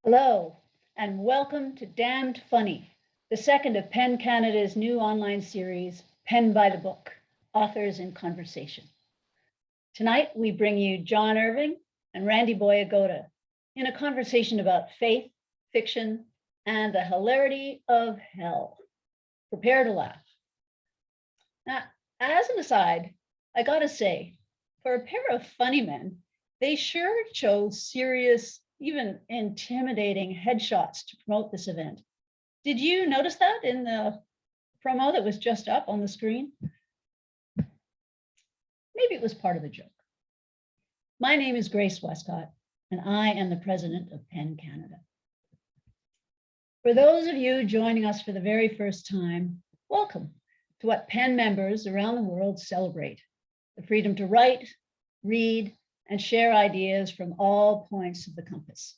Hello, and welcome to Damned Funny, the second of PEN Canada's new online series, Pen by the Book, Authors in Conversation. Tonight, we bring you John Irving and Randy Boyagoda in a conversation about faith, fiction, and the hilarity of hell. Prepare to laugh. Now, as an aside, I gotta say, for a pair of funny men, they sure chose serious, even intimidating headshots to promote this event. Did you notice that in the promo that was just up on the screen? Maybe it was part of the joke. My name is Grace Westcott, and I am the president of PEN Canada. For those of you joining us for the very first time, welcome to what PEN members around the world celebrate: the freedom to write, read, and share ideas from all points of the compass.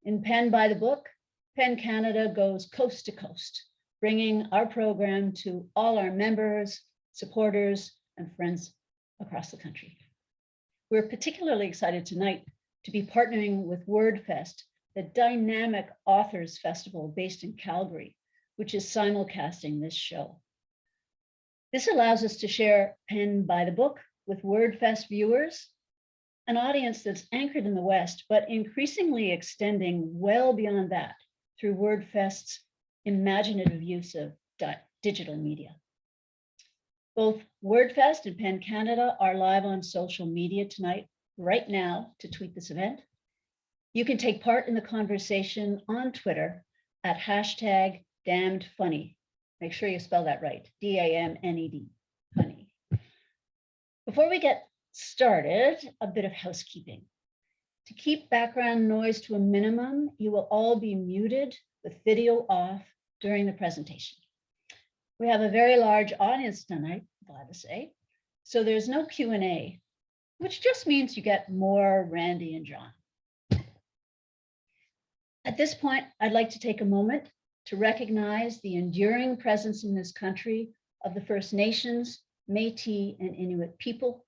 In Pen by the Book, PEN Canada goes coast to coast, bringing our program to all our members, supporters, and friends across the country. We're particularly excited tonight to be partnering with WordFest, the dynamic authors festival based in Calgary, which is simulcasting this show. This allows us to share Pen by the Book with WordFest viewers, an audience that's anchored in the West, but increasingly extending well beyond that through WordFest's imaginative use of digital media. Both WordFest and PEN Canada are live on social media tonight, right now, to tweet this event. You can take part in the conversation on Twitter at #DamnedFunny. Make sure you spell that right, DAMNED, funny. Before we get started, a bit of housekeeping. To keep background noise to a minimum, you will all be muted with video off during the presentation. We have a very large audience tonight, glad to say, so there's no Q&A, which just means you get more Randy and John. At this point, I'd like to take a moment to recognize the enduring presence in this country of the First Nations, Métis, and Inuit people.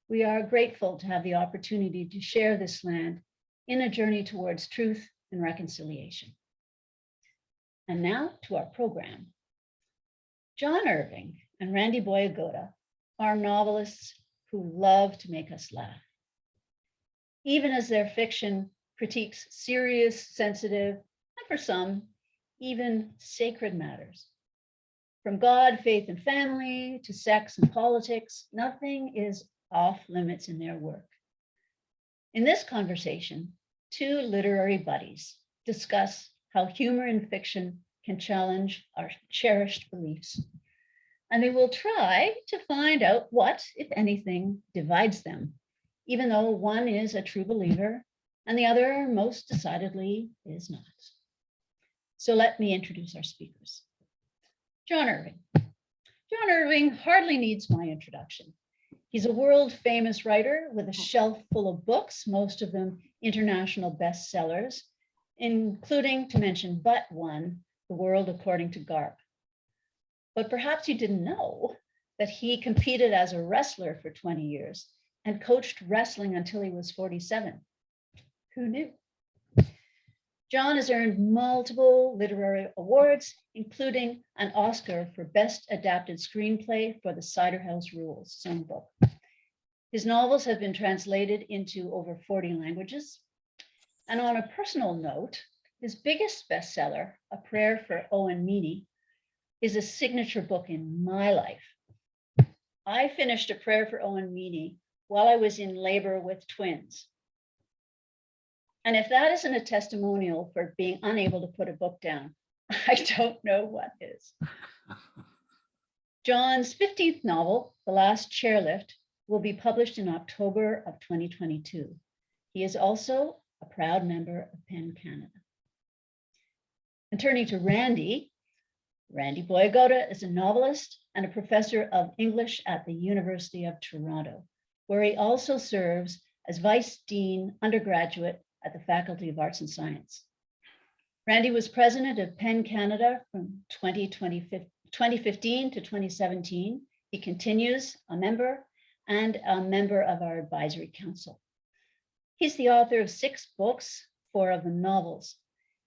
We are grateful to have the opportunity to share this land in a journey towards truth and reconciliation. And now to our program. John Irving and Randy Boyagoda are novelists who love to make us laugh, even as their fiction critiques serious, sensitive, and for some, even sacred matters. From God, faith, and family to sex and politics, nothing is off limits in their work. In this conversation, two literary buddies discuss how humor in fiction can challenge our cherished beliefs. And they will try to find out what, if anything, divides them, even though one is a true believer and the other most decidedly is not. So let me introduce our speakers. John Irving. John Irving hardly needs my introduction. He's a world-famous writer with a shelf full of books, most of them international bestsellers, including, to mention but one, The World According to Garp. But perhaps you didn't know that he competed as a wrestler for 20 years and coached wrestling until he was 47. Who knew? John has earned multiple literary awards, including an Oscar for Best Adapted Screenplay for the Cider House Rules, his own book. His novels have been translated into over 40 languages. And on a personal note, his biggest bestseller, A Prayer for Owen Meany, is a signature book in my life. I finished A Prayer for Owen Meany while I was in labor with twins. And if that isn't a testimonial for being unable to put a book down, I don't know what is. John's 15th novel, The Last Chairlift, will be published in October of 2022. He is also a proud member of PEN Canada. And turning to Randy Boyagoda is a novelist and a professor of English at the University of Toronto, where he also serves as Vice Dean undergraduate at the Faculty of Arts and Science. Randy was president of PEN Canada from 2015 to 2017. He continues a member and a member of our advisory council. He's the author of 6 books, 4 of them novels.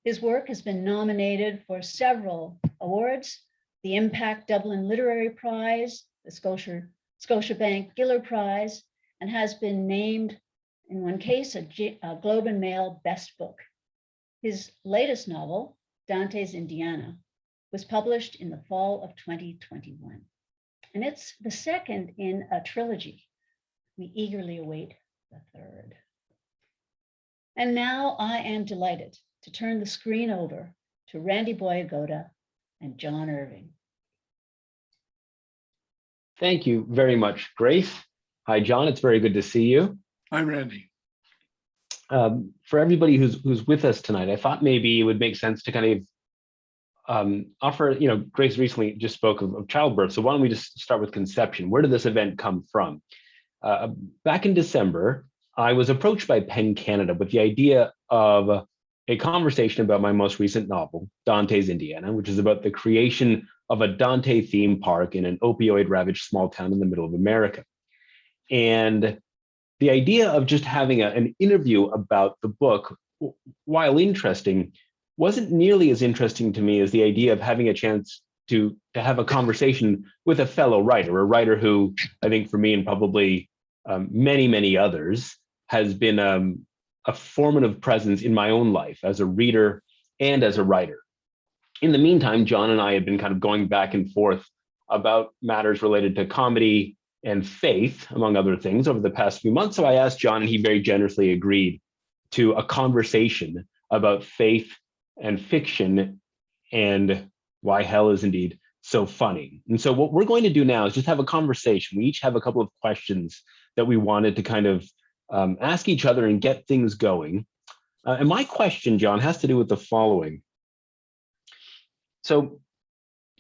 His work has been nominated for several awards, the Impact Dublin Literary Prize, the Scotiabank Giller Prize, and has been named, in one case, a Globe and Mail Best Book. His latest novel, Dante's Indiana, was published in the fall of 2021. And it's the second in a trilogy. We eagerly await the third. And now I am delighted to turn the screen over to Randy Boyagoda and John Irving. Thank you very much, Grace. Hi, John. It's very good to see you. Hi, Randy. For everybody who's with us tonight, I thought maybe it would make sense to kind of offer, Grace recently just spoke of childbirth. So why don't we just start with conception? Where did this event come from? Back in December, I was approached by Penn Canada with the idea of a conversation about my most recent novel, Dante's Indiana, which is about the creation of a Dante theme park in an opioid-ravaged small town in the middle of America. And the idea of just having an interview about the book, while interesting, wasn't nearly as interesting to me as the idea of having a chance to have a conversation with a fellow writer, a writer who I think for me and probably many, many others has been a formative presence in my own life as a reader and as a writer. In the meantime, John and I have been kind of going back and forth about matters related to comedy and faith, among other things, over the past few months. So I asked John, and he very generously agreed to a conversation about faith and fiction and why hell is indeed so funny. And so what we're going to do now is just have a conversation. We each have a couple of questions that we wanted to kind of ask each other and get things going. And my question, John, has to do with the following. So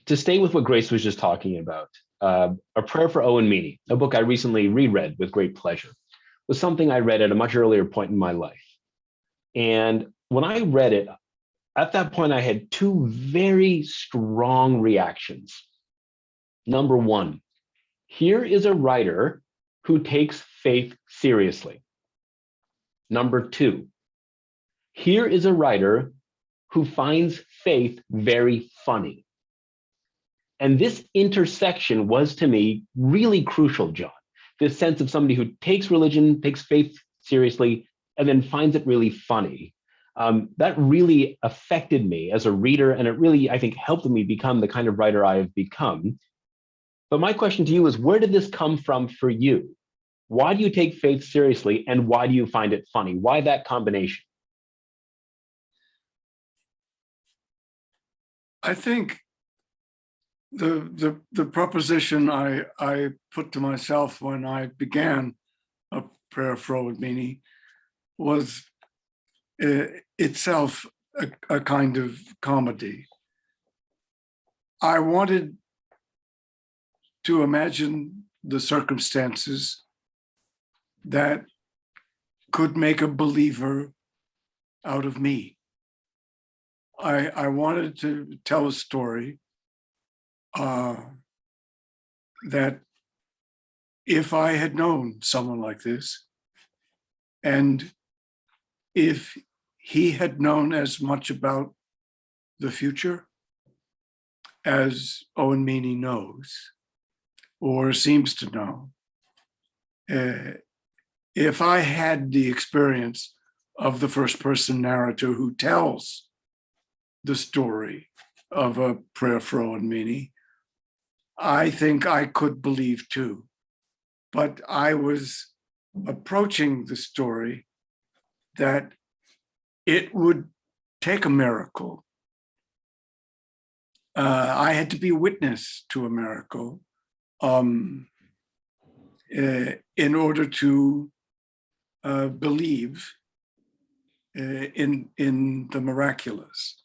to stay with what Grace was just talking about, A Prayer for Owen Meany, a book I recently reread with great pleasure, was something I read at a much earlier point in my life. And when I read it, at that point, I had two very strong reactions. Number one, here is a writer who takes faith seriously. Number two, here is a writer who finds faith very funny. And this intersection was, to me, really crucial, John. This sense of somebody who takes religion, takes faith seriously, and then finds it really funny. That really affected me as a reader, and it really, I think, helped me become the kind of writer I have become. But my question to you is, where did this come from for you? Why do you take faith seriously, and why do you find it funny? Why that combination? I think the proposition I put to myself when I began A Prayer for Owen Meany was itself a kind of comedy. I wanted to imagine the circumstances that could make a believer out of me. I wanted to tell a story that if I had known someone like this, and if he had known as much about the future as Owen Meany knows, or seems to know, if I had the experience of the first person narrator who tells the story of A Prayer for Owen Meany, I think I could believe too. But I was approaching the story that it would take a miracle. I had to be witness to a miracle in order to believe in the miraculous.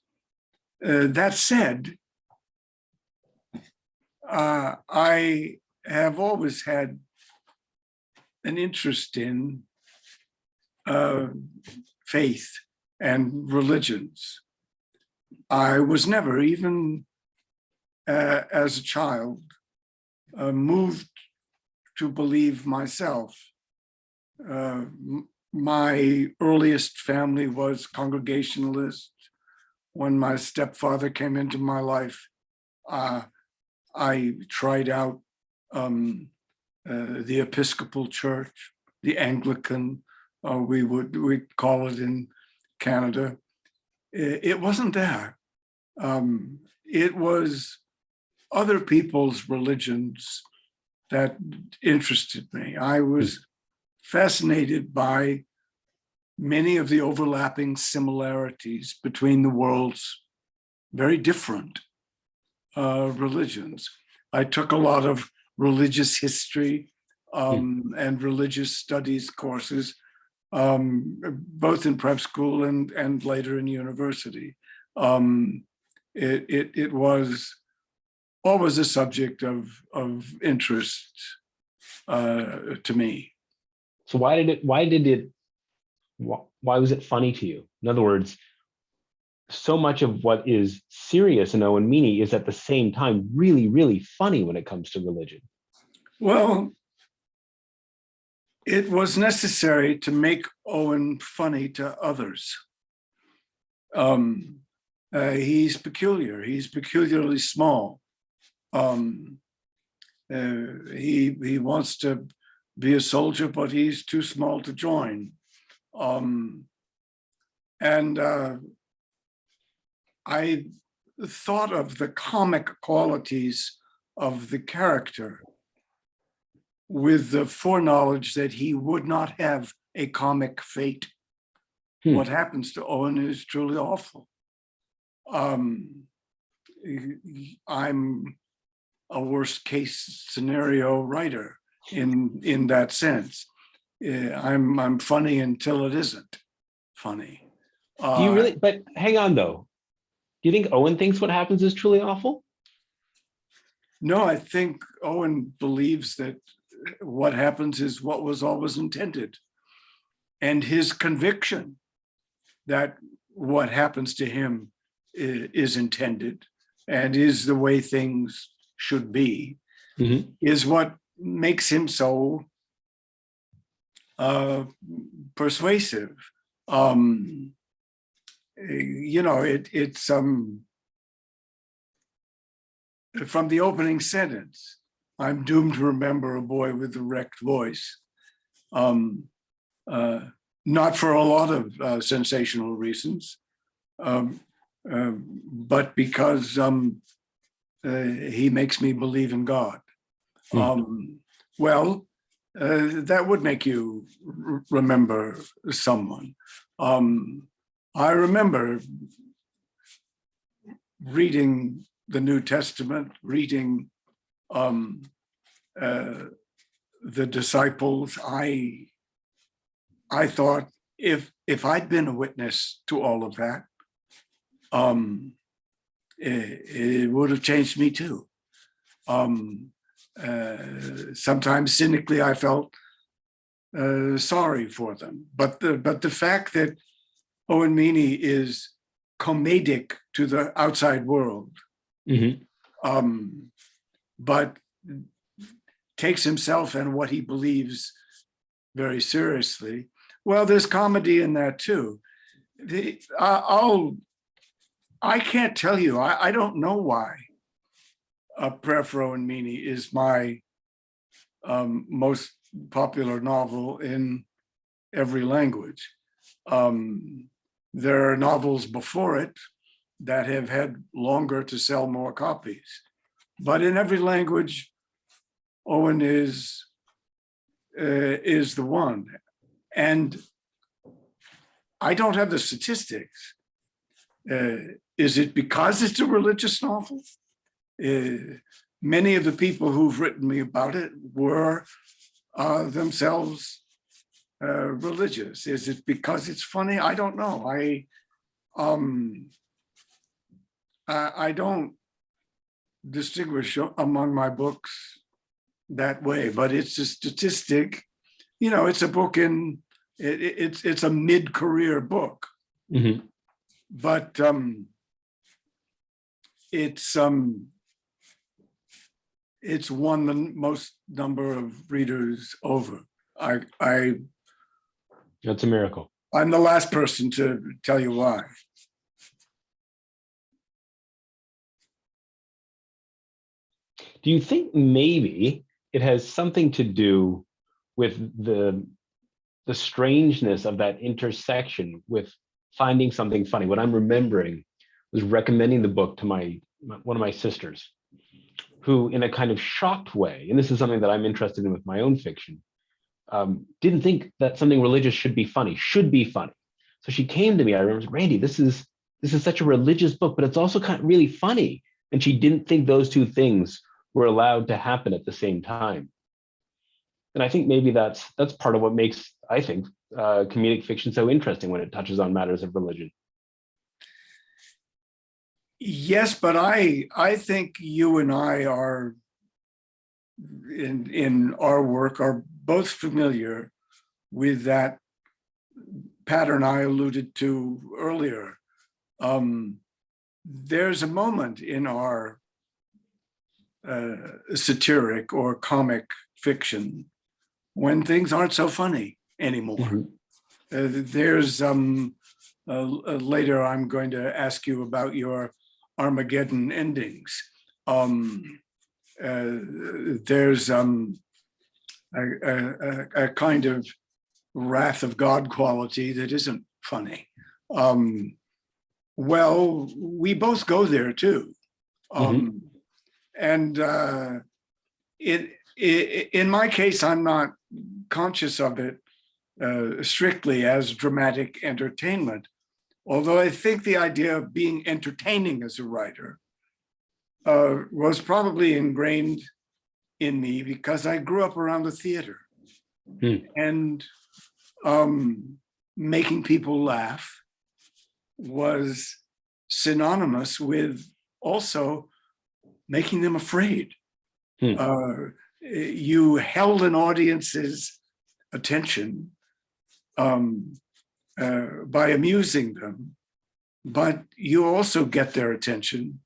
That said, I have always had an interest in faith and religions. I was never, even as a child, moved to believe myself. my earliest family was Congregationalist. When my stepfather came into my life, I tried out the Episcopal Church, the Anglican, we'd call it in Canada. It wasn't that. It was other people's religions that interested me. I was fascinated by many of the overlapping similarities between the world's very different religions. I took a lot of religious history and religious studies courses, both in prep school and later in university. It was always a subject of interest to me. So why was it funny to you? In other words, so much of what is serious in Owen Meany is at the same time really, really funny when it comes to religion. Well, it was necessary to make Owen funny to others. He's peculiar. He's peculiarly small. He wants to be a soldier, but he's too small to join. I thought of the comic qualities of the character with the foreknowledge that he would not have a comic fate. What happens to Owen is truly awful. I'm a worst case scenario writer in that sense. I'm funny until it isn't funny. Do you really? But hang on though. Do you think Owen thinks what happens is truly awful? No, I think Owen believes that what happens is what was always intended. And his conviction that what happens to him is intended and is the way things should be, is what makes him so persuasive. It's from the opening sentence, I'm doomed to remember a boy with a wrecked voice. Not for a lot of sensational reasons, but because he makes me believe in God. That would make you remember someone. I remember reading the New Testament, reading the disciples. I thought if I'd been a witness to all of that, it would have changed me too. Sometimes cynically, I felt sorry for them. But the fact that Owen Meany is comedic to the outside world, but takes himself and what he believes very seriously. Well, there's comedy in that too. I can't tell you. I don't know why A Prayer for Owen Meany is my most popular novel in every language. There are novels before it that have had longer to sell more copies. But in every language, Owen is the one. And I don't have the statistics. Is it because it's a religious novel? Many of the people who've written me about it were themselves religious. Is it because it's funny? I don't know. I don't distinguish among my books that way, but it's a statistic. It's a book it's a mid-career book, but it's won the most number of readers over. I That's a miracle. I'm the last person to tell you why. Do you think maybe it has something to do with the strangeness of that intersection with finding something funny? What I'm remembering was recommending the book to one of my sisters, who, in a kind of shocked way, and this is something that I'm interested in with my own fiction, didn't think that something religious should be funny. So she came to me, I remember, Randy, this is such a religious book, but it's also kind of really funny. And she didn't think those two things were allowed to happen at the same time. And I think maybe that's part of what makes, I think, comedic fiction so interesting when it touches on matters of religion. Yes, but I think you and I are in our work are both familiar with that pattern I alluded to earlier. There's a moment in our satiric or comic fiction when things aren't so funny anymore. Mm-hmm. There's later I'm going to ask you about your Armageddon endings. There's a kind of wrath of God quality that isn't funny. Well, we both go there too. Mm-hmm. And in my case, I'm not conscious of it strictly as dramatic entertainment, although I think the idea of being entertaining as a writer was probably ingrained in me because I grew up around the theater. And making people laugh was synonymous with also making them afraid. You held an audience's attention by amusing them, but you also get their attention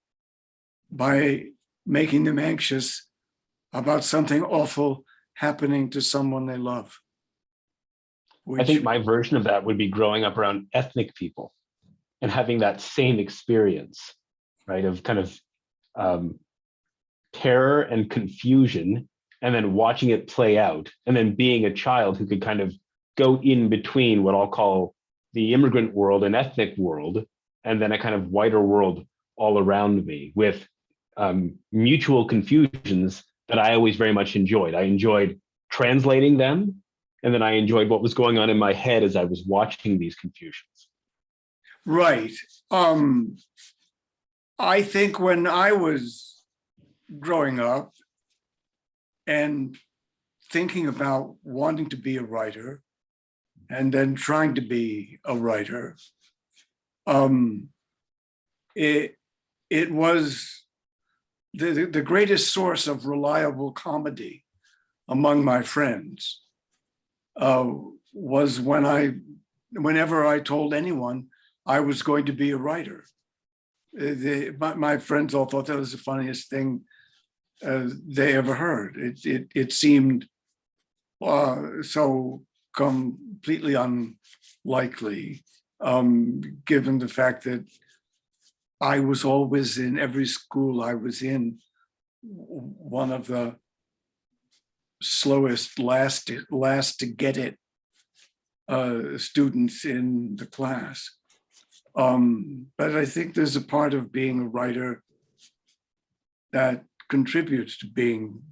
by making them anxious about something awful happening to someone they love. I think my version of that would be growing up around ethnic people and having that same experience, right, of kind of terror and confusion, and then watching it play out, and then being a child who could kind of go in between what I'll call the immigrant world and ethnic world, and then a kind of wider world all around me with mutual confusions that I always very much enjoyed. I enjoyed translating them, and then I enjoyed what was going on in my head as I was watching these confusions. Right. I think when I was growing up and thinking about wanting to be a writer and then trying to be a writer, it was the greatest source of reliable comedy among my friends was whenever I told anyone I was going to be a writer. My friends all thought that was the funniest thing they ever heard. It seemed so completely unlikely, given the fact that I was always in every school I was in, one of the slowest, last to get it students in the class. But I think there's a part of being a writer that contributes to being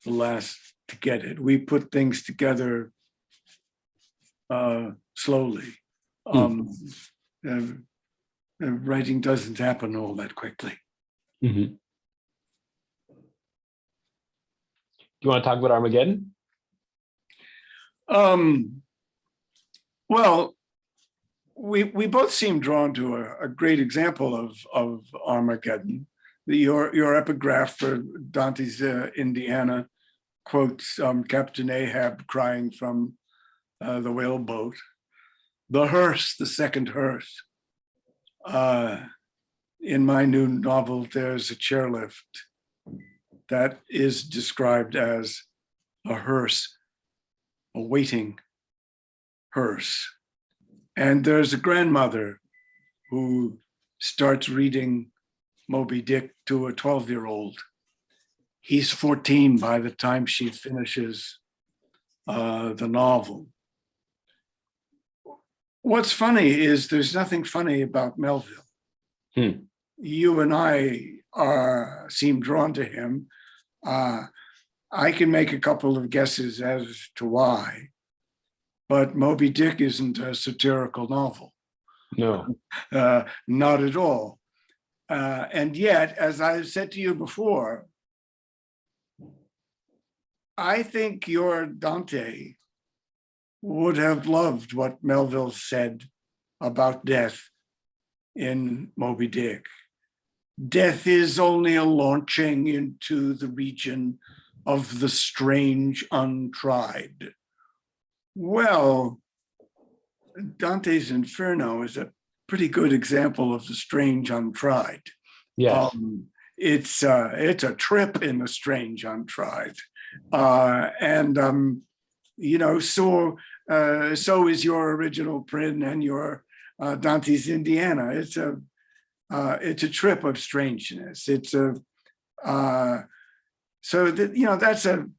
the last to get it. We put things together slowly. Writing doesn't happen all that quickly. Mm-hmm. Do you want to talk about Armageddon? Well, we both seem drawn to a great example of Armageddon. Your epigraph for Dante's Indiana quotes Captain Ahab crying from the whaleboat. The hearse, the second hearse. In my new novel, there's a chairlift that is described as a hearse awaiting hearse. And there's a grandmother who starts reading Moby Dick to a 12-year-old. He's 14 by the time she finishes the novel. What's funny is there's nothing funny about Melville. You and I seem drawn to him. I can make a couple of guesses as to why, but Moby Dick isn't a satirical novel. No. Not at all. And yet, as I said to you before, I think your Dante would have loved what Melville said about death in Moby Dick. Death is only a launching into the region of the strange untried. Well, Dante's Inferno is a pretty good example of the strange untried. Yes. It's a trip in the strange untried. So is your original Prynne and your Dante's Indiana. It's a trip of strangeness. It's a so that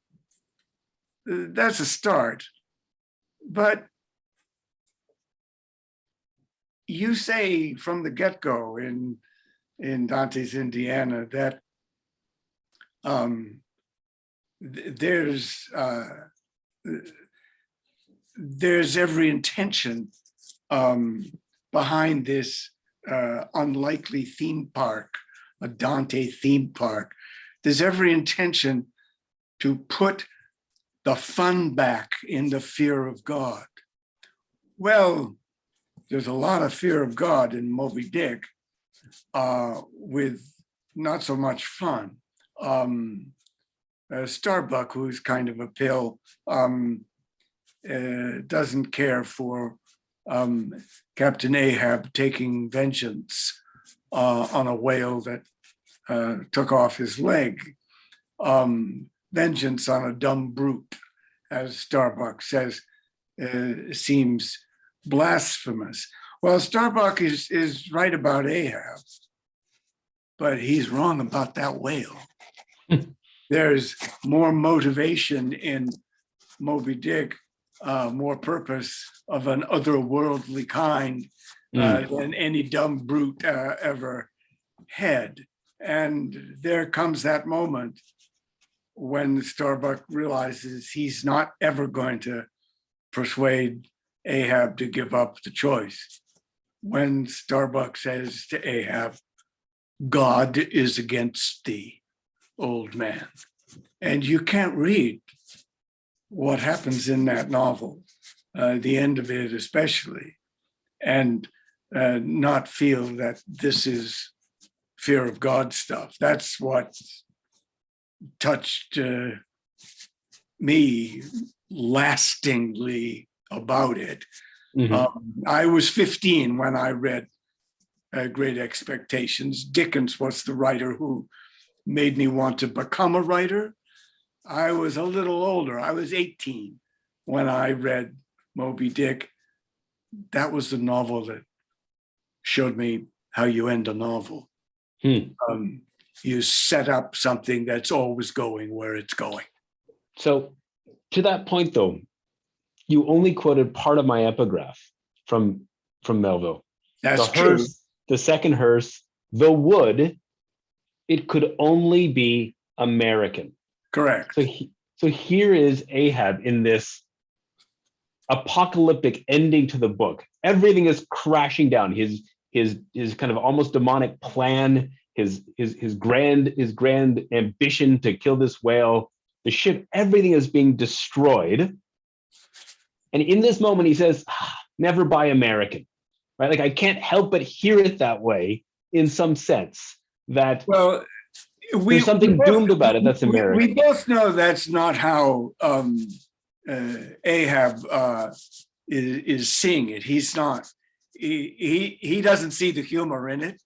that's a start. But you say from the get-go in Dante's Indiana that there's every intention behind this unlikely theme park, a Dante theme park. There's every intention to put the fun back in the fear of God. Well, there's a lot of fear of God in Moby Dick with not so much fun. Starbuck, who's kind of a pill, doesn't care for Captain Ahab taking vengeance on a whale that took off his leg. Vengeance on a dumb brute, as Starbuck says, seems blasphemous. Well, Starbuck is right about Ahab, but he's wrong about that whale. There's more motivation in Moby Dick, more purpose of an otherworldly kind than any dumb brute ever had. And there comes that moment when Starbuck realizes he's not ever going to persuade Ahab to give up the choice. When Starbuck says to Ahab, "God is against thee, old man." And you can't read what happens in that novel, the end of it especially, and not feel that this is fear of God stuff. That's what touched me lastingly about it. I was 15 when I read Great Expectations. Dickens was the writer who made me want to become a writer. I was a little older. I was 18 when I read Moby Dick. That was the novel that showed me how you end a novel. You set up something that's always going where it's going. So to that point, though, you only quoted part of my epigraph from Melville. That's the true. hearse, the second hearse, the wood, it could only be American. Correct. So here is Ahab in this apocalyptic ending to the book. Everything is crashing down. His kind of almost demonic plan, his grand ambition to kill this whale, the ship, everything is being destroyed. And in this moment, he says, never buy American, right? Like, I can't help but hear it that way in some sense, that there's something doomed about it that's American. We both know that's not how Ahab is seeing it. He's not, he doesn't see the humor in it.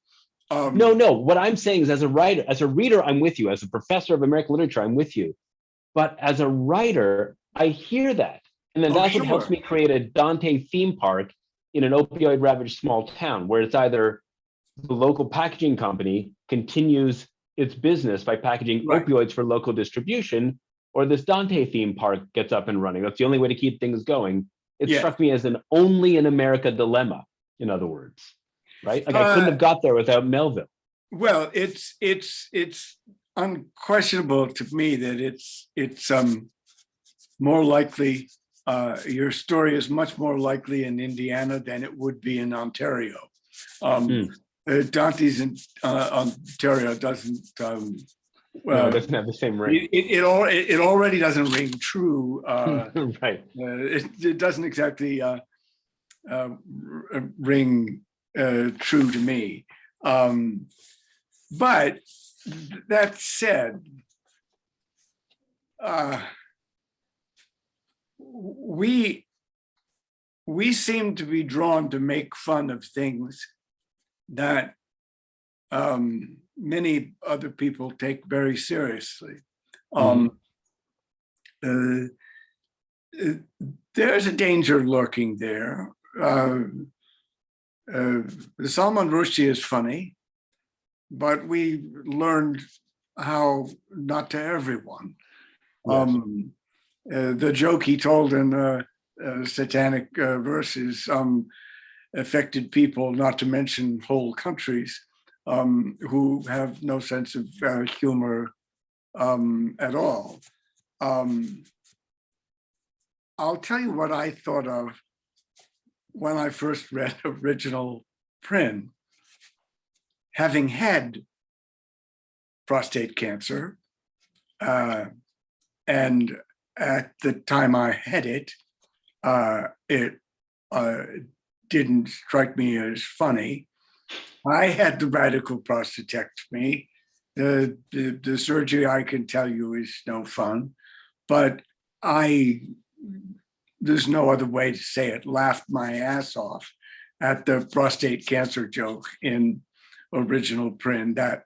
No. What I'm saying is, as a writer, as a reader, I'm with you. As a professor of American literature, I'm with you. But as a writer, I hear that. And then Oh, that's what helps sure. me create a Dante theme park in an opioid ravaged small town, where it's either the local packaging company continues its business by packaging Right. opioids for local distribution, or this Dante theme park gets up and running. That's the only way to keep things going. It Yeah. struck me as an only in America dilemma, in other words, right? Like I couldn't Uh, have got there without Melville. Well, it's unquestionable to me that it's more likely, your story is much more likely in Indiana than it would be in Ontario. Dante's in Ontario doesn't No, it doesn't have the same ring. it already doesn't ring true. Right. It doesn't exactly ring true to me. But that said, we seem to be drawn to make fun of things that many other people take very seriously. There's a danger lurking there. Salman Rushdie is funny, but we learned how not to everyone. Yes. The joke he told in Satanic Verses affected people, not to mention whole countries, who have no sense of humor at all. I'll tell you what I thought of when I first read Original Prynne. Having had prostate cancer, and at the time I had it, it didn't strike me as funny. I had the radical prostatectomy. The surgery, I can tell you, is no fun, but there's no other way to say it, laughed my ass off at the prostate cancer joke in Original Prynne. That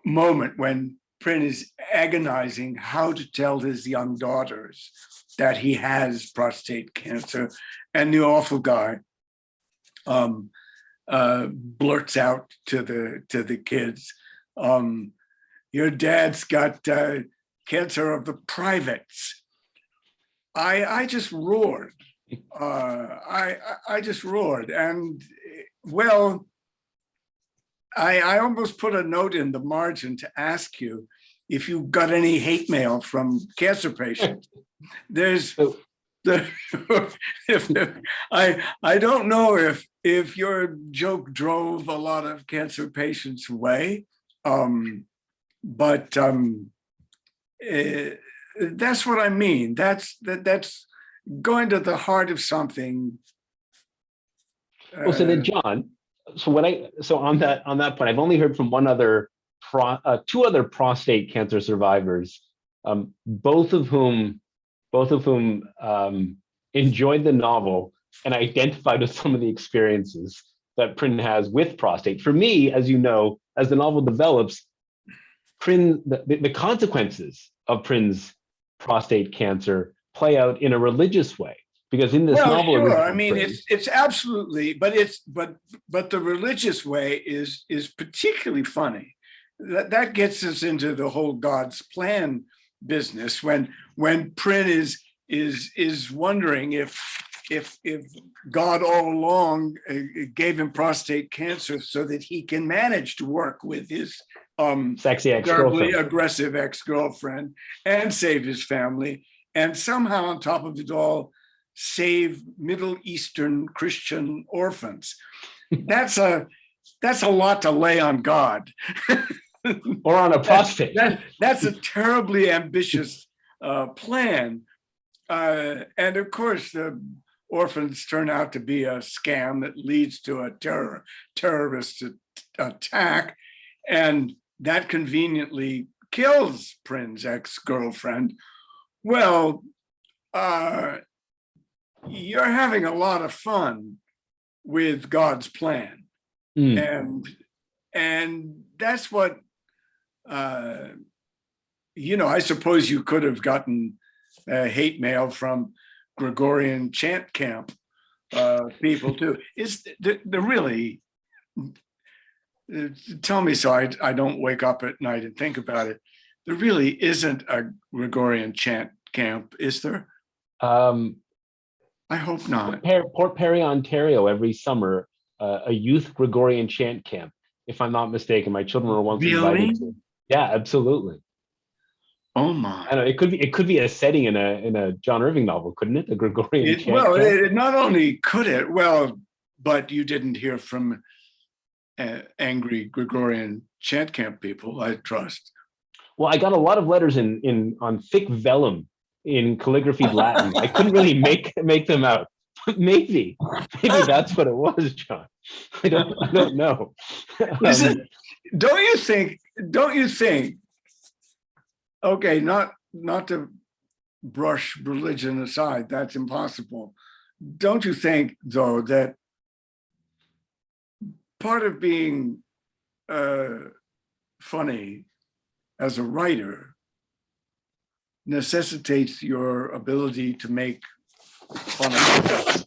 moment when Prynne is agonizing how to tell his young daughters that he has prostate cancer, and the awful guy blurts out to the kids, your dad's got cancer of the privates. I just roared. I just roared. And well, I almost put a note in the margin to ask you if you got any hate mail from cancer patients. There's the I don't know if your joke drove a lot of cancer patients away, but that's what I mean. That's going to the heart of something. Well, so then, John, so on that point, I've only heard from two other prostate cancer survivors, both of whom enjoyed the novel and identified with some of the experiences that Prynne has with prostate. For me, as you know, as the novel develops, Prynne, the consequences of Prynne's prostate cancer play out in a religious way, because in this novel, sure. I mean, it's absolutely, but the religious way is particularly funny. That gets us into the whole God's plan business when Prynne is wondering if God all along gave him prostate cancer so that he can manage to work with his sexy ex-girlfriend, aggressive ex-girlfriend, and save his family, and somehow on top of it all save Middle Eastern Christian orphans. That's a lot to lay on God. Or on a prostate. That's a terribly ambitious plan. And of course, the orphans turn out to be a scam that leads to a terrorist attack. And that conveniently kills Prynne's ex-girlfriend. Well, you're having a lot of fun with God's plan. And that's what, I suppose you could have gotten hate mail from Gregorian chant camp people too. Is there really? Tell me so I don't wake up at night and think about it. There really isn't a Gregorian chant camp, is there? Um, I hope not. Port Perry, Ontario, every summer, a youth Gregorian chant camp. If I'm not mistaken, my children were once Really? invited to. Yeah, absolutely. Oh my. I know it could be a setting in a John Irving novel, couldn't it? The Gregorian chant Well, camp. it not only could it, well, but you didn't hear from angry Gregorian chant camp people, I trust. Well, I got a lot of letters in on thick vellum in calligraphy Latin. I couldn't really make them out. Maybe that's what it was, John. I don't know. Listen, don't you think? Okay, not to brush religion aside, that's impossible. Don't you think, though, that part of being funny as a writer necessitates your ability to make fun of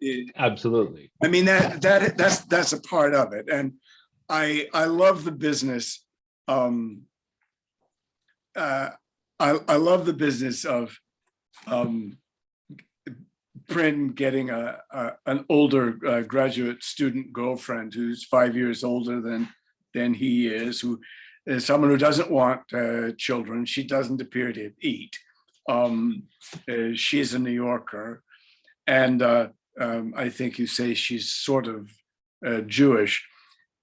it? Absolutely. I mean, that's a part of it, and I love the business. I love the business of Pryn getting an older graduate student girlfriend who's 5 years older than he is, who is someone who doesn't want children. She doesn't appear to eat. She's a New Yorker, and I think you say she's sort of Jewish.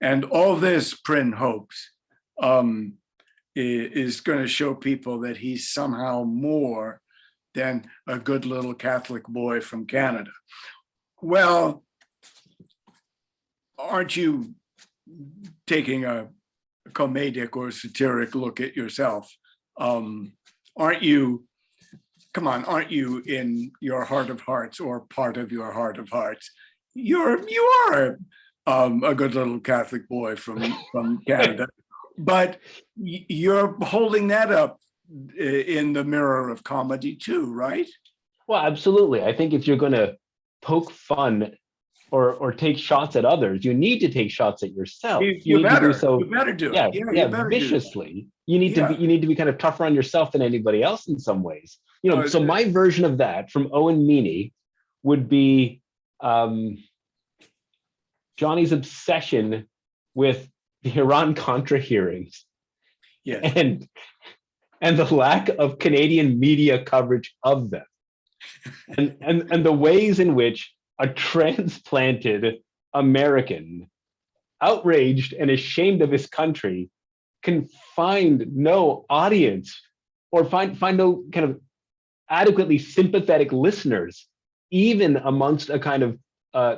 And all this, Pryn hopes, is going to show people that he's somehow more than a good little Catholic boy from Canada. Well, aren't you taking a comedic or satiric look at yourself? Aren't you in your heart of hearts, or part of your heart of hearts? You are a good little Catholic boy from Canada, but you're holding that up in the mirror of comedy too, right? Well, absolutely. I think if you're going to poke fun or take shots at others, you need to take shots at yourself. You need better, to do so. you better do it. Yeah, You better viciously. You need to be kind of tougher on yourself than anybody else in some ways. So my version of that from Owen Meany would be Johnny's obsession with the Iran-Contra hearings. Yes. And the lack of Canadian media coverage of them. And the ways in which a transplanted American, outraged and ashamed of his country, can find no audience or find no kind of adequately sympathetic listeners, even amongst a kind of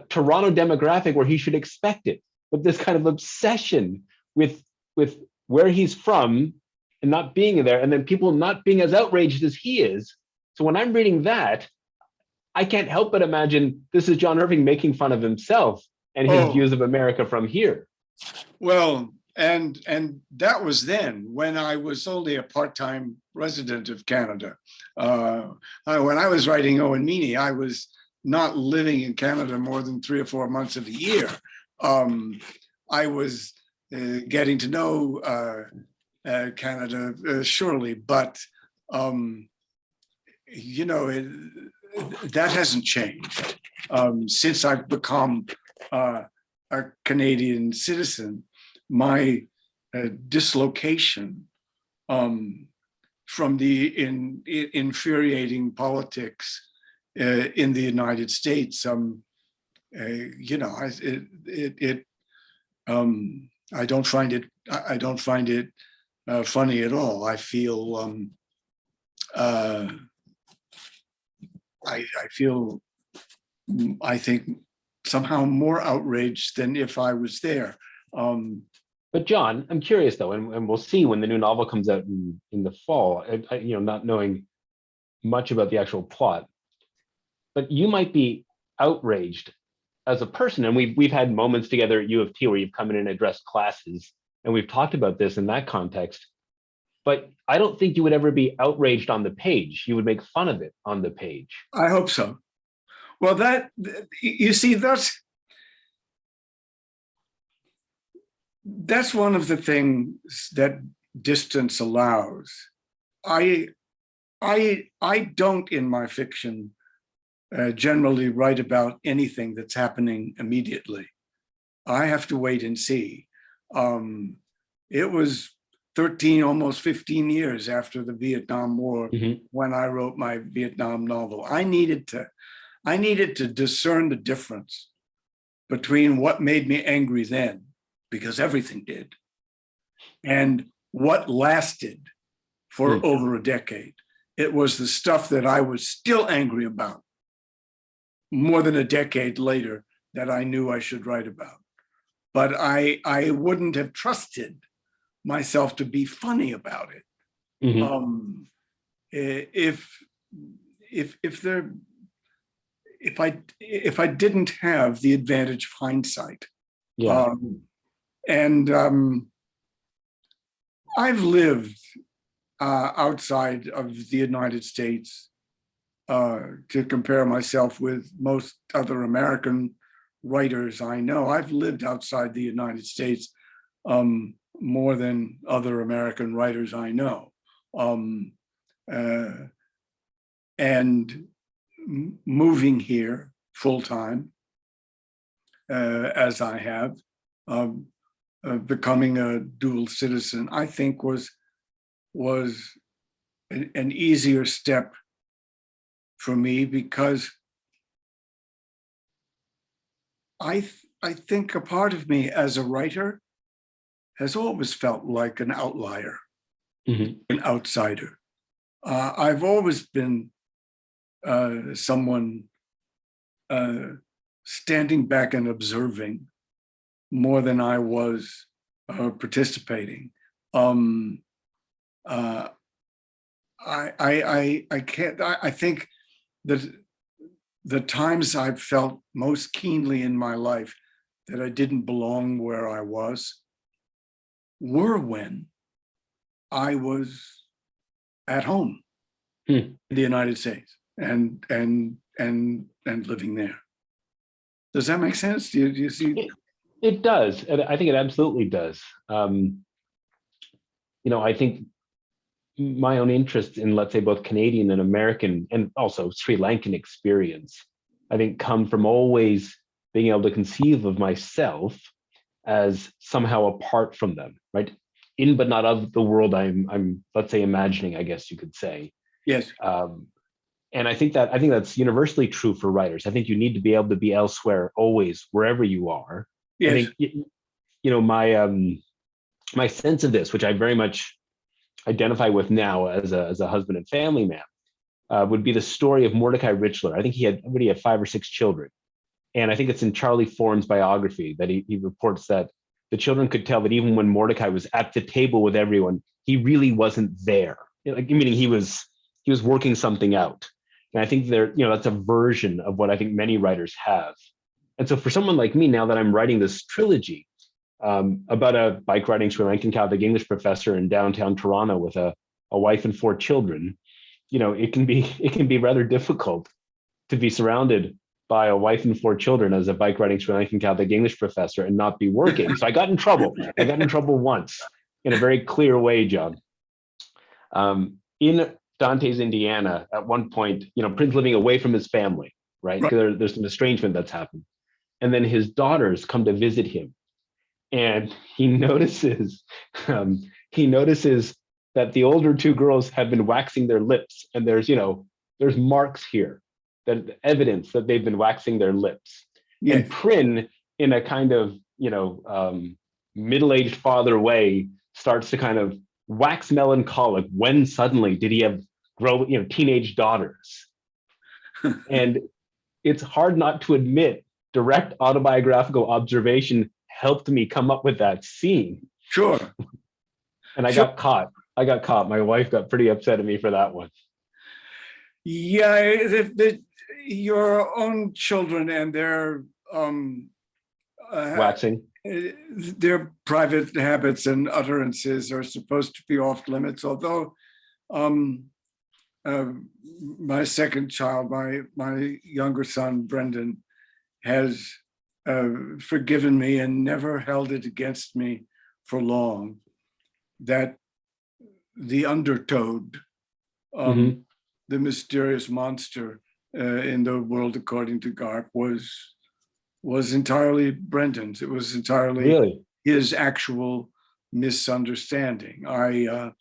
Toronto demographic where he should expect it. But this kind of obsession with where he's from and not being there, and then people not being as outraged as he is. So when I'm reading that, I can't help but imagine this is John Irving making fun of himself and his views of America from here. Well, and that was then, when I was only a part-time resident of Canada. When I was writing Owen Meany, I was not living in Canada more than 3 or 4 months of the year. I was getting to know Canada, surely, but that hasn't changed since I've become a Canadian citizen. My dislocation from the infuriating politics in the United States, I don't find it funny at all. I feel I think somehow more outraged than if I was there. But John, I'm curious though, and we'll see when the new novel comes out in the fall. Not knowing much about the actual plot, but you might be outraged as a person, and we've had moments together at U of T where you've come in and addressed classes, and we've talked about this in that context. but I don't think you would ever be outraged on the page. You would make fun of it on the page. I hope so. Well, you see, that's one of the things that distance allows. I don't in my fiction generally write about anything that's happening immediately. I have to wait and see. It was 13, almost 15 years after the Vietnam War when I wrote my Vietnam novel. I needed to discern the difference between what made me angry then, because everything did, and what lasted for over a decade. It was the stuff that I was still angry about more than a decade later that I knew I should write about. But I wouldn't have trusted myself to be funny about it. If I didn't have the advantage of hindsight. Yeah. I've lived outside of the United States to compare myself with most other American writers I know. I've lived outside the United States more than other American writers I know. And moving here full time, as I have, becoming a dual citizen, I think was an easier step for me, because I think a part of me as a writer has always felt like an outlier, an outsider. I've always been someone standing back and observing more than I was participating. I think that the times I've felt most keenly in my life that I didn't belong where I was were when I was at home in the United States and living there. Does that make sense? Do you see? It does. And I think it absolutely does. I think my own interest in, let's say, both Canadian and American and also Sri Lankan experience, I think come from always being able to conceive of myself as somehow apart from them, right? In but not of the world I'm let's say imagining, I guess you could say. Yes. And I think that's universally true for writers. I think you need to be able to be elsewhere always, wherever you are. Yes. I think my sense of this, which I very much identify with now as a husband and family man, would be the story of Mordecai Richler. I think he had 5 or 6 children. And I think it's in Charlie Form's biography that he reports that the children could tell that even when Mordecai was at the table with everyone, he really wasn't there. Meaning he was working something out. And I think that's a version of what I think many writers have. And so for someone like me, now that I'm writing this trilogy about a bike riding Sri Lankan Catholic English professor in downtown Toronto with a wife and 4 children, it can be rather difficult to be surrounded by a wife and 4 children as a bike riding Sri Lankan Catholic English professor and not be working. So I got in trouble. I got in trouble once in a very clear way, John. In Dante's Indiana, at one point, Prince living away from his family, right? There's some estrangement that's happened. And then his daughters come to visit him. And he notices that the older 2 girls have been waxing their lips. And there's marks here, that evidence that they've been waxing their lips. Yes. And Prin, in a kind of, middle-aged father way, starts to kind of wax melancholic when suddenly did he have teenage daughters. And it's hard not to admit direct autobiographical observation helped me come up with that scene. Sure. And I got caught. My wife got pretty upset at me for that one. Yeah, your own children and their waxing. their private habits and utterances are supposed to be off limits, although my second child, my younger son, Brendan, has forgiven me and never held it against me for long, that the undertoad, the mysterious monster in the world according to Garp, was entirely Brendan's. It was entirely Really? his actual misunderstanding. I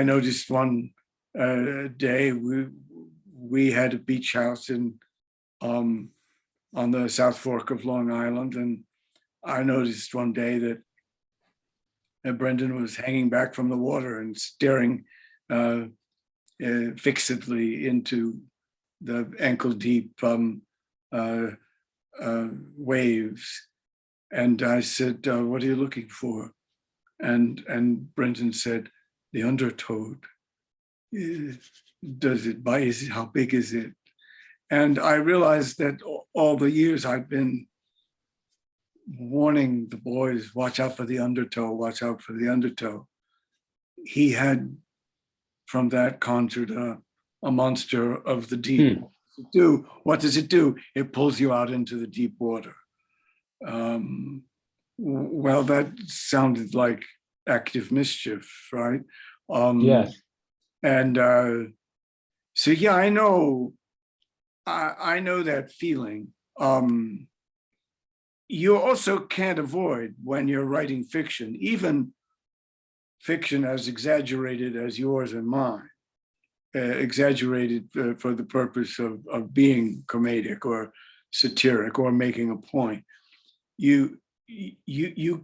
noticed one day we had a beach house on the South Fork of Long Island, and I noticed one day that Brendan was hanging back from the water and staring fixedly into the ankle-deep waves. And I said, "What are you looking for?" And Brendan said, "The undertoad. Does it bite? How big is it?" And I realized that all the years I've been warning the boys, watch out for the undertow, watch out for the undertow. He had, from that, conjured a monster of the deep. What does it do? It pulls you out into the deep water. Well, that sounded like active mischief, right? Yes. And so, yeah, I know that feeling. You also can't avoid, when you're writing fiction, even fiction as exaggerated as yours and mine, exaggerated for the purpose of being comedic or satiric or making a point. You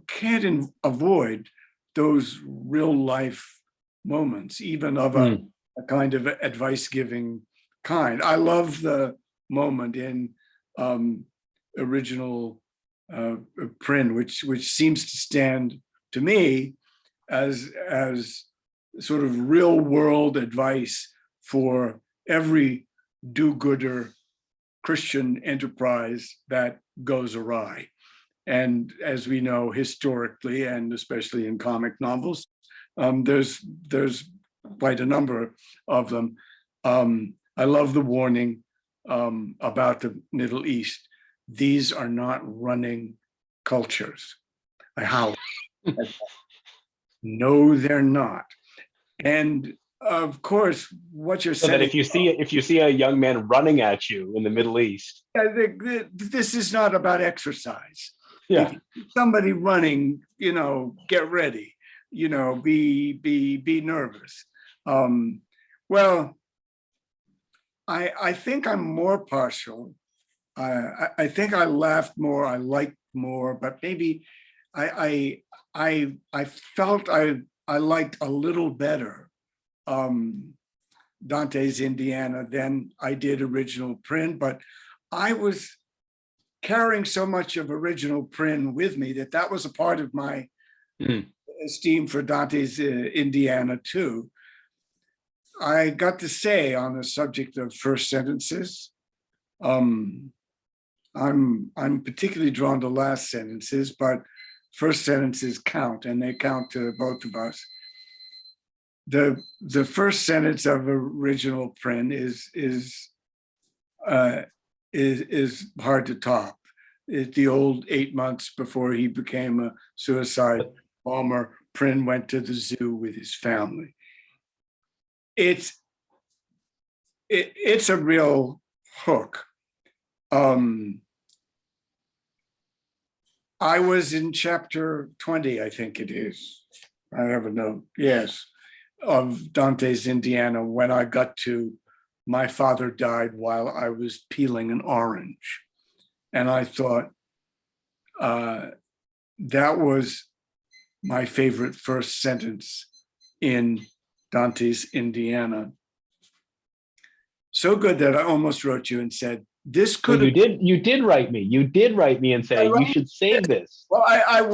can't avoid those real life moments, even of a kind of advice-giving kind. I love the moment in original print, which seems to stand to me as sort of real world advice for every do-gooder Christian enterprise that goes awry. And as we know, historically, and especially in comic novels, there's quite a number of them. I love the warning about the Middle East. These are not running cultures. How? No, they're not. And of course, what you're So saying. that if you see a young man running at you in the Middle East, this is not about exercise. yeah, If somebody running, get ready. Be nervous. Well, I think I'm more partial. I think I laughed more, I liked more, but maybe I felt I liked a little better Dante's Indiana than I did original print, but I was carrying so much of original print with me that was a part of my esteem for Dante's Indiana too. I got to say, on the subject of first sentences, I'm particularly drawn to last sentences, but first sentences count, and they count to both of us. The first sentence of original print is hard to top. It's the old 8 months before he became a suicide bomber. Prynne went to the zoo with his family. It's a real hook. I was in chapter 20, I think it is. I have a note, yes, of Dante's Indiana when I got to "My father died while I was peeling an orange." And I thought that was my favorite first sentence in Dante's Indiana. So good that I almost wrote you and said, this could well, you did write me. You did write me and say, you should save this. Well, but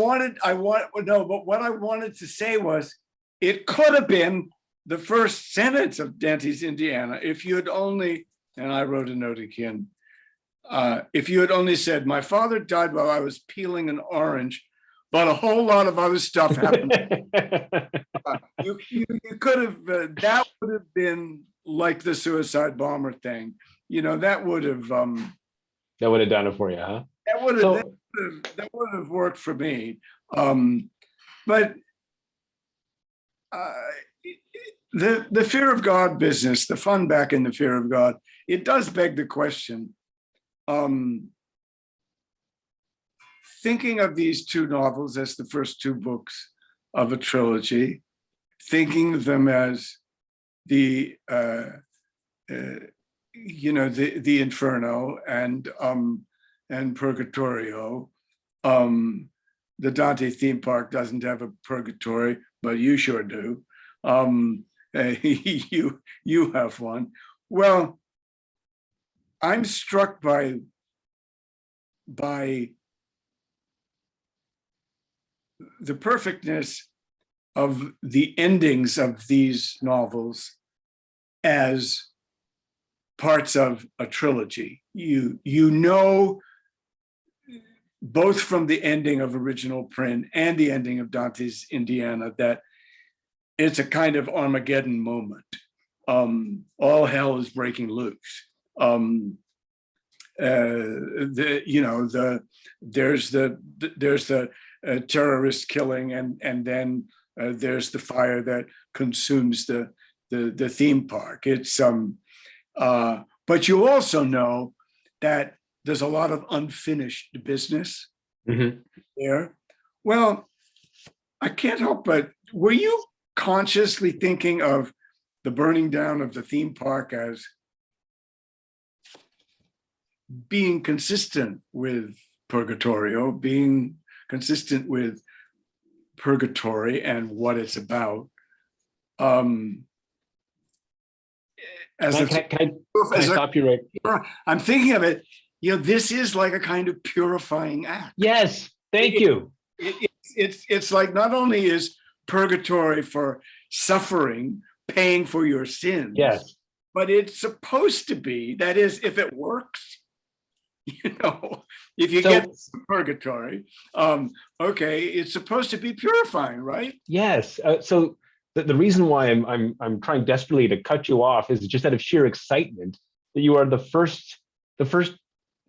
what I wanted to say was, it could have been the first sentence of Dante's Indiana if you had only, and I wrote a note again, if you had only said, my father died while I was peeling an orange, but a whole lot of other stuff happened. You could have, that would have been like the suicide bomber thing. That would have done it for you, huh? That would have worked for me. But the fear of God business, the fun back in the fear of God, it does beg the question. Thinking of these two novels as the first two books of a trilogy, thinking of them as the Inferno and Purgatorio. The Dante theme park doesn't have a purgatory, but you sure do. You have one. Well, I'm struck by the perfectness of the endings of these novels as parts of a trilogy. You know, both from the ending of Original Print and the ending of Dante's Indiana, that it's a kind of Armageddon moment. All hell is breaking loose. There's the terrorist killing, and then there's the fire that consumes the theme park. It's but you also know that there's a lot of unfinished business there. Well, I can't help but, were you consciously thinking of the burning down of the theme park as being consistent with Purgatorio, being consistent with purgatory and what it's about? Can I stop you right? I'm thinking of it, this is like a kind of purifying act. Yes, thank you. It's like, not only is purgatory for suffering, paying for your sins, yes, but it's supposed to be, that is, if it works, if you get purgatory, okay, it's supposed to be purifying, right? Yes. So the reason why I'm trying desperately to cut you off is just out of sheer excitement that you are the first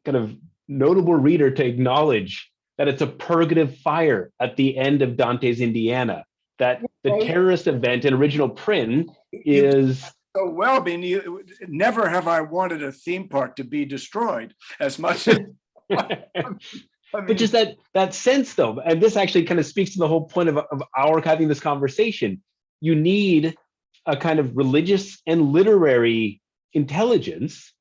kind of notable reader to acknowledge that it's a purgative fire at the end of Dante's Indiana, that the terrorist event in Original Print is... So well, never have I wanted a theme park to be destroyed as much as... But just that sense, though, and this actually kind of speaks to the whole point of our having this conversation. You need a kind of religious and literary intelligence,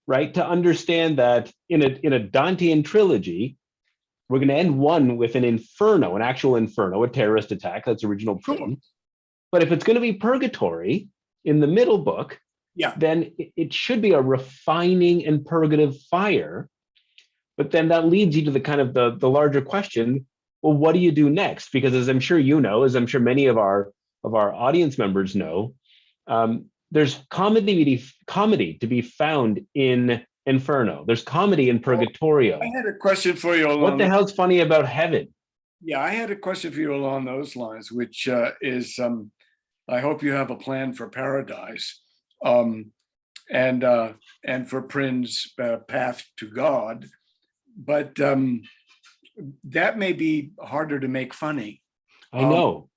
right, to understand that in a Dantean trilogy, we're going to end one with an inferno, an actual inferno, a terrorist attack. That's Original Print. Sure. But if it's going to be purgatory in the middle book, then it should be a refining and purgative fire. But then that leads you to the kind of the larger question, well, what do you do next? Because as I'm sure you know, as I'm sure many of our audience members know, there's comedy to be found in Inferno. There's comedy in Purgatorio. I had a question for you. What the hell's funny about heaven? Yeah, I had a question for you along those lines, which is, I hope you have a plan for paradise, and for Prin's path to God. But that may be harder to make funny. I know.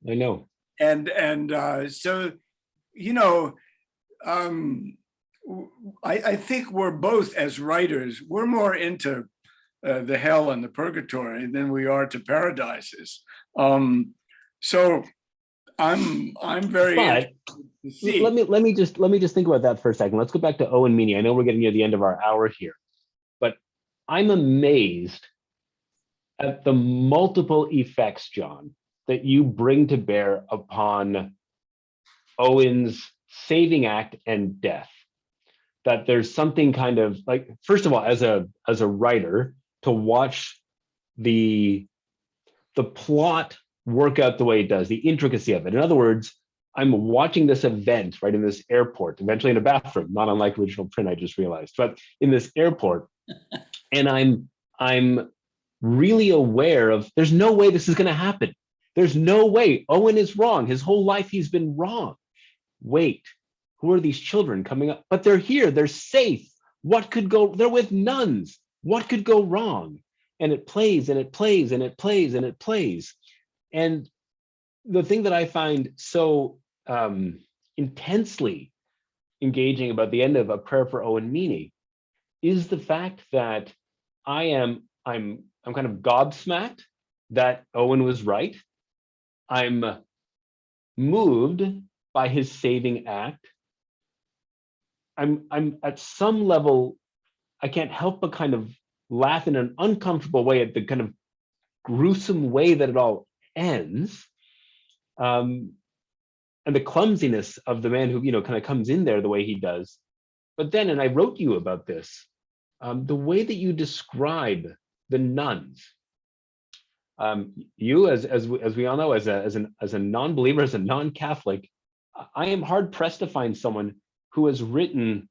And so, I think we're both, as writers, we're more into the hell and the purgatory than we are to paradises. So I'm very interested to see. Let me just think about that for a second. Let's go back to Owen Meany. I know we're getting near the end of our hour here, but I'm amazed at the multiple effects, John, that you bring to bear upon Owen's saving act and death. That there's something kind of like, first of all, as a writer, to watch the plot work out the way it does, the intricacy of it. In other words, I'm watching this event right in this airport, eventually in a bathroom, not unlike Original Print, I just realized, but in this airport, And I'm really aware of, there's no way this is going to happen. There's no way. Owen is wrong. His whole life he's been wrong. Wait, who are these children coming up? But they're here. They're safe. What could go? They're with nuns. What could go wrong? And it plays and it plays and it plays and it plays. And the thing that I find so intensely engaging about the end of A Prayer for Owen Meany is the fact that I'm kind of gobsmacked that Owen was right. I'm moved by his saving act. I'm at some level, I can't help but kind of laugh in an uncomfortable way at the kind of gruesome way that it all ends. And the clumsiness of the man who, kind of comes in there the way he does. But then, and I wrote you about this, the way that you describe the nuns, you as we all know, as a non-believer, as a non-Catholic, I am hard pressed to find someone who has written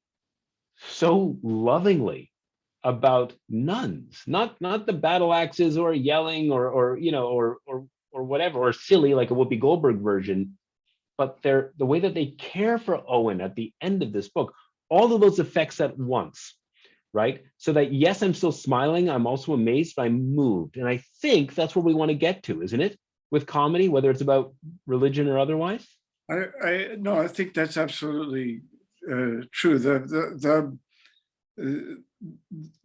so lovingly about nuns, not the battle axes or yelling or whatever, or silly like a Whoopi Goldberg version, but the way that they care for Owen at the end of this book, all of those effects at once, right? So that, yes, I'm still smiling, I'm also amazed, but I'm moved. And I think that's where we want to get to, isn't it? With comedy, whether it's about religion or otherwise? I think that's absolutely true. The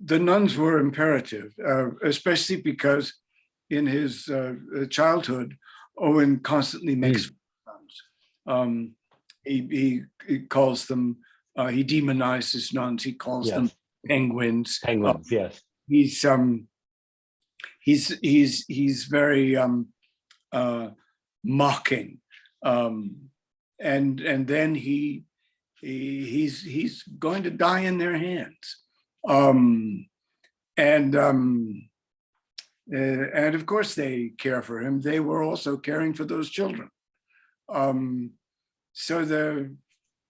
nuns were imperative, especially because in his childhood, Owen constantly makes nuns. He calls them, he demonizes nuns. He calls them penguins. Penguins, yes. He's very mocking, and then he's going to die in their hands, and of course they care for him. They were also caring for those children. So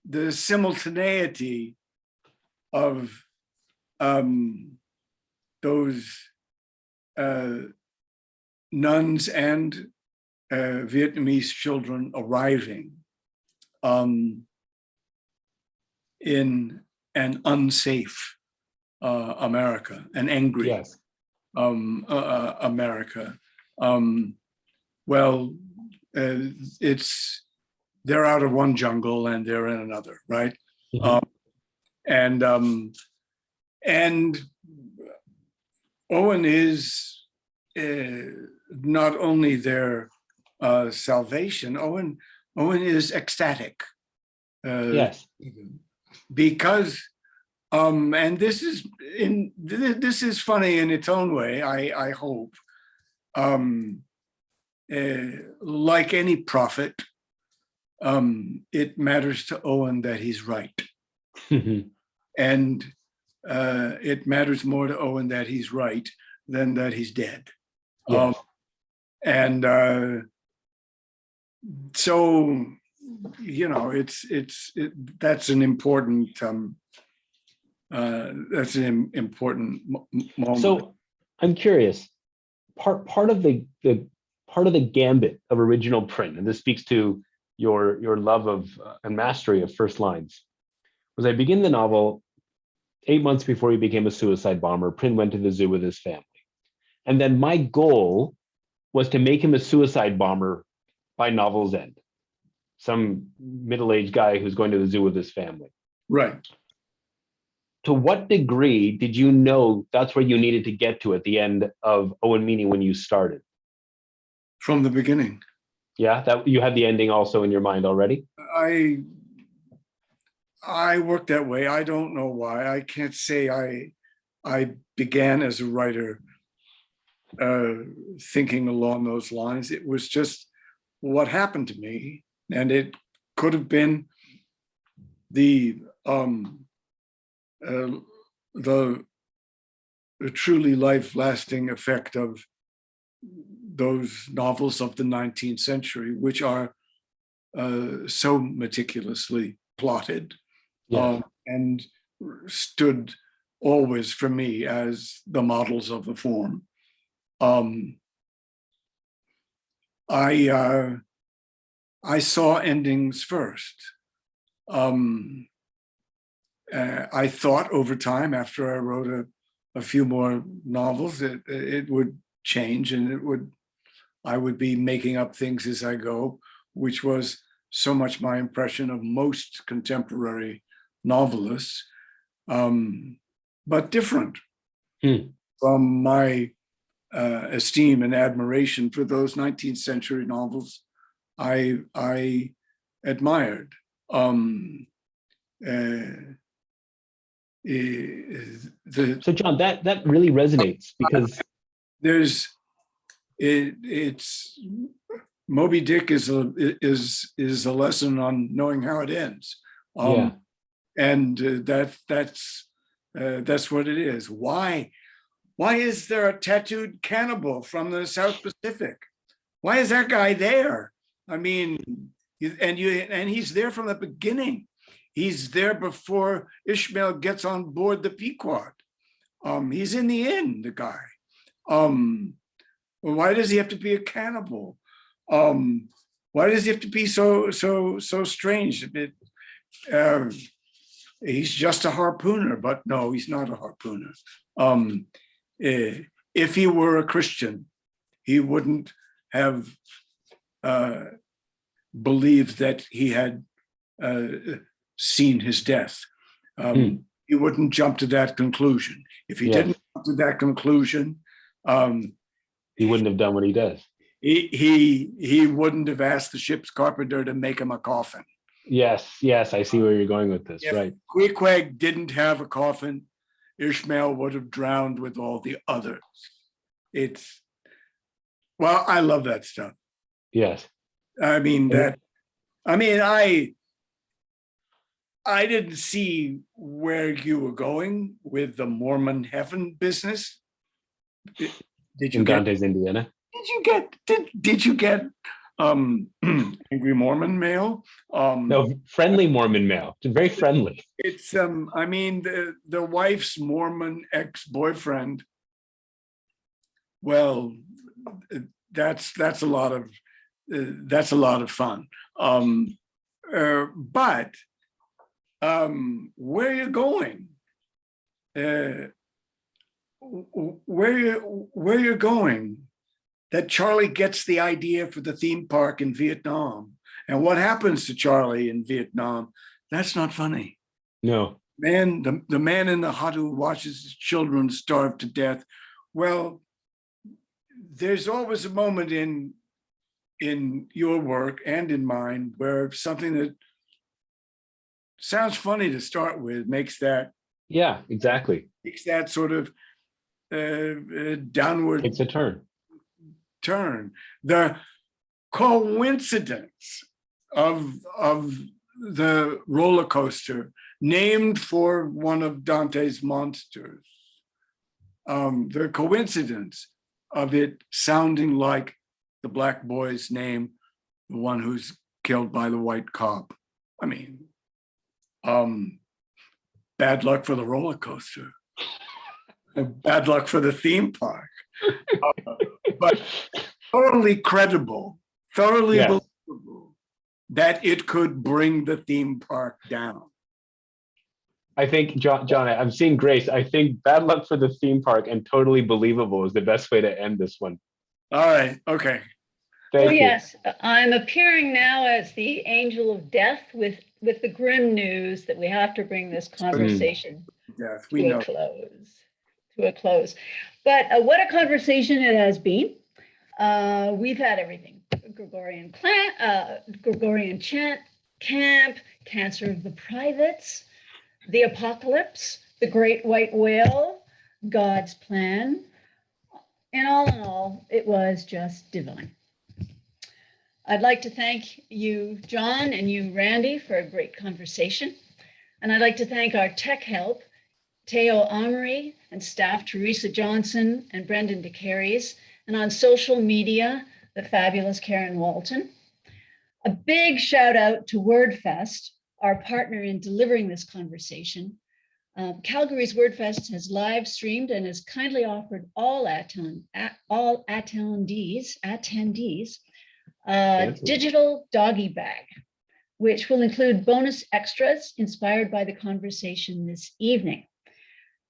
the simultaneity of those nuns and Vietnamese children arriving in an unsafe America, an angry America. They're out of one jungle and they're in another, right? And Owen is not only their salvation. Owen is ecstatic. Because and this is funny in its own way, I hope. Like any prophet, it matters to Owen that he's right. And it matters more to Owen that he's right than that he's dead. So that's an important moment. So I'm curious, part of the gambit of original print, and this speaks to your love of and mastery of first lines, was I begin the novel 8 months before he became a suicide bomber. Prynne went to the zoo with his family, and then my goal was to make him a suicide bomber by novel's end. Some middle-aged guy who's going to the zoo with his family. Right. To what degree did you know that's where you needed to get to at the end of Owen Meany when you started? From the beginning. Yeah, that you had the ending also in your mind already? I work that way. I don't know why. I can't say I began as a writer thinking along those lines. It was just what happened to me. And it could have been the truly life-lasting effect of those novels of the 19th century, which are so meticulously plotted and stood always for me as the models of the form. I saw endings first. I thought over time, after I wrote a few more novels, it would change, and I would be making up things as I go, which was so much my impression of most contemporary novelists, but different from my esteem and admiration for those 19th century novels I admired. So John, that really resonates because it's Moby Dick is a lesson on knowing how it ends. And that's what it is. Why is there a tattooed cannibal from the South Pacific? Why is that guy there? I mean, and he's there from the beginning. He's there before Ishmael gets on board the Pequod. He's in the inn, the guy. Why does he have to be a cannibal? Why does he have to be so strange? He's just a harpooner, but no, he's not a harpooner. If he were a Christian, he wouldn't have believed that he had seen his death. He wouldn't jump to that conclusion. If he didn't jump to that conclusion, he wouldn't have done what he does. He wouldn't have asked the ship's carpenter to make him a coffin. Yes, I see where you're going with this, right? If Queequeg didn't have a coffin, Ishmael would have drowned with all the others. I love that stuff. Yes. I didn't see where you were going with the Mormon heaven business. Did you in get Dante's Indiana? Did you get angry Mormon mail? No, friendly Mormon mail. Very friendly. It's the wife's Mormon ex-boyfriend. Well, that's a lot of fun. But where you're going, where you're going, that Charlie gets the idea for the theme park in Vietnam, and what happens to Charlie in Vietnam, that's not funny. No. The man in the hut who watches his children starve to death. Well, there's always a moment in your work and in mine where something that sounds funny to start with makes that sort of downward, takes a turn. The coincidence of the roller coaster named for one of Dante's monsters, the coincidence of it sounding like the black boy's name, the one who's killed by the white cop. I mean, bad luck for the roller coaster. Bad luck for the theme park. But totally credible, thoroughly believable that it could bring the theme park down. I think, John, I'm seeing Grace. I think bad luck for the theme park and totally believable is the best way to end this one. All right. Okay. Thank you. Yes, I'm appearing now as the angel of death with the grim news that we have to bring this conversation to a close. But what a conversation it has been. We've had everything: Gregorian chant, camp, cancer of the privates, the apocalypse, the great white whale, God's plan. And all in all, it was just divine. I'd like to thank you, John, and you, Randy, for a great conversation. And I'd like to thank our tech help, Teo Amory, and staff Teresa Johnson and Brendan DeCaries, and on social media, the fabulous Karen Walton. A big shout out to WordFest, our partner in delivering this conversation. Calgary's WordFest has live streamed and has kindly offered all attendees a digital doggy bag, which will include bonus extras inspired by the conversation this evening.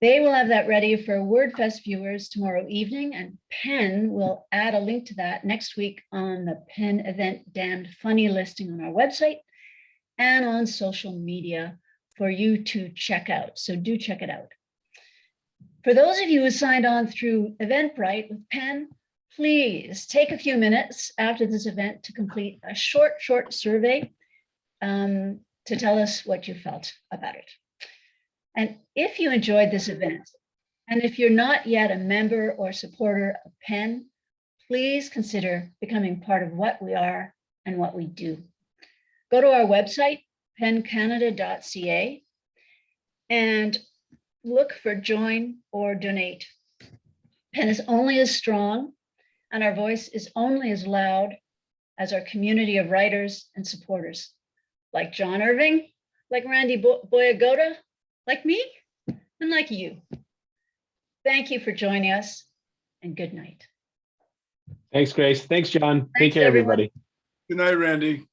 They will have that ready for WordFest viewers tomorrow evening, and Penn will add a link to that next week on the Penn Event Damned Funny listing on our website and on social media for you to check out. So do check it out. For those of you who signed on through Eventbrite with Penn, please take a few minutes after this event to complete a short survey to tell us what you felt about it. And if you enjoyed this event, and if you're not yet a member or supporter of Penn, please consider becoming part of what we are and what we do. Go to our website, penncanada.ca, and look for join or donate. Penn is only as strong and our voice is only as loud as our community of writers and supporters, like John Irving, like Randy Boyagoda, like me, and like you. Thank you for joining us, and good night. Thanks, Grace. Thanks, John. Take Thanks, care, everyone. everybody. Good night, Randy.